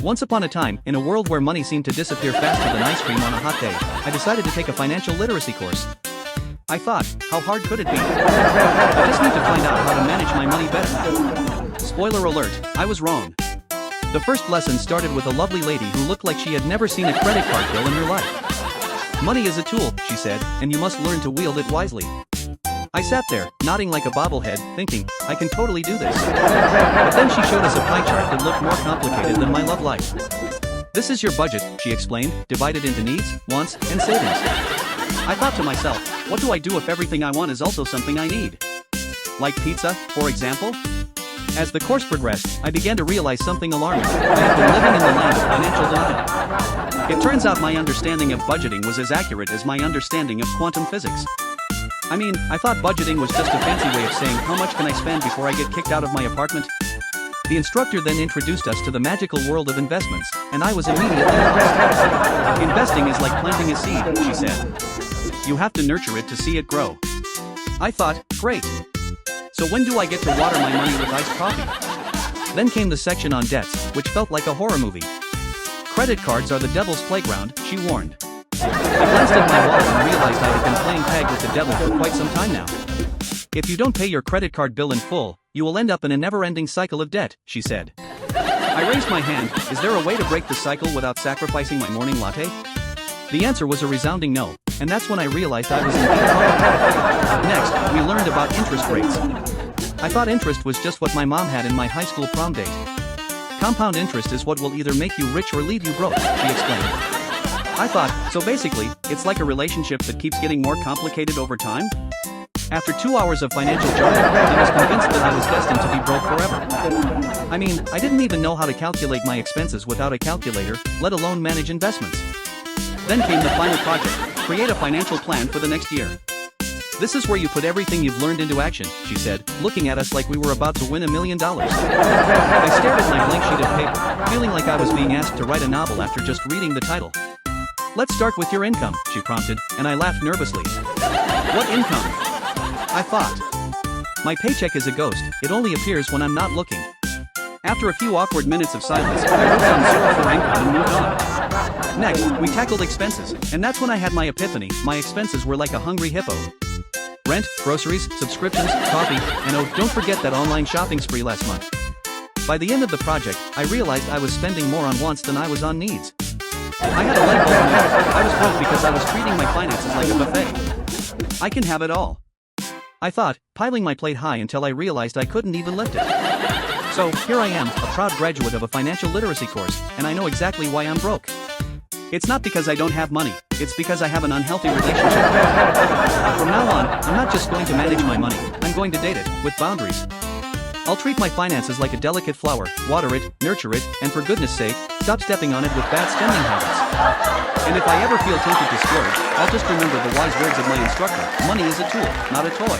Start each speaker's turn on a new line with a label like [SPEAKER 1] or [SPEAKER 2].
[SPEAKER 1] Once upon a time, in a world where money seemed to disappear faster than ice cream on a hot day, I decided to take a financial literacy course. I thought, how hard could it be? I just need to find out how to manage my money better. Spoiler alert, I was wrong. The first lesson started with a lovely lady who looked like she had never seen a credit card bill in her life. Money is a tool, she said, and you must learn to wield it wisely. I sat there, nodding like a bobblehead, thinking, I can totally do this. But then she showed us a pie chart that looked more complicated than my love life. This is your budget, she explained, divided into needs, wants, and savings. I thought to myself, what do I do if everything I want is also something I need? Like pizza, for example? As the course progressed, I began to realize something alarming. I had been living in the land of financial denial. It turns out my understanding of budgeting was as accurate as my understanding of quantum physics. I mean, I thought budgeting was just a fancy way of saying how much can I spend before I get kicked out of my apartment? The instructor then introduced us to the magical world of investments, and I was immediately impressed. Investing is like planting a seed, she said. You have to nurture it to see it grow. I thought, great. So when do I get to water my money with iced coffee? Then came the section on debts, which felt like a horror movie. Credit cards are the devil's playground, she warned. I glanced at my wallet and realized I had been playing tag with the devil for quite some time now. If you don't pay your credit card bill in full, you will end up in a never-ending cycle of debt, she said. I raised my hand, is there a way to break the cycle without sacrificing my morning latte? The answer was a resounding no, and that's when I realized I was in deep trouble. Next, we learned about interest rates. I thought interest was just what my mom had in my high school prom date. Compound interest is what will either make you rich or leave you broke, she explained. I thought, so basically, it's like a relationship that keeps getting more complicated over time? After 2 hours of financial jargon, I was convinced that I was destined to be broke forever. I mean, I didn't even know how to calculate my expenses without a calculator, let alone manage investments. Then came the final project, create a financial plan for the next year. This is where you put everything you've learned into action, she said, looking at us like we were about to win $1 million. I stared at my blank sheet of paper, feeling like I was being asked to write a novel after just reading the title. Let's start with your income, she prompted, and I laughed nervously. What income? I thought. My paycheck is a ghost, it only appears when I'm not looking. After a few awkward minutes of silence, I wrote down zero for income and moved on. Next, we tackled expenses, and that's when I had my epiphany. My expenses were like a hungry hippo. Rent, groceries, subscriptions, coffee, and oh, don't forget that online shopping spree last month. By the end of the project, I realized I was spending more on wants than I was on needs. I had a light bulb moment. I was broke because I was treating my finances like a buffet. I can have it all. I thought, piling my plate high until I realized I couldn't even lift it. So, here I am, a proud graduate of a financial literacy course, and I know exactly why I'm broke. It's not because I don't have money, it's because I have an unhealthy relationship. From now on, I'm not just going to manage my money, I'm going to date it, with boundaries. I'll treat my finances like a delicate flower, water it, nurture it, and for goodness sake, stop stepping on it with bad spending habits. And if I ever feel tempted to splurge, I'll just remember the wise words of my instructor, money is a tool, not a toy.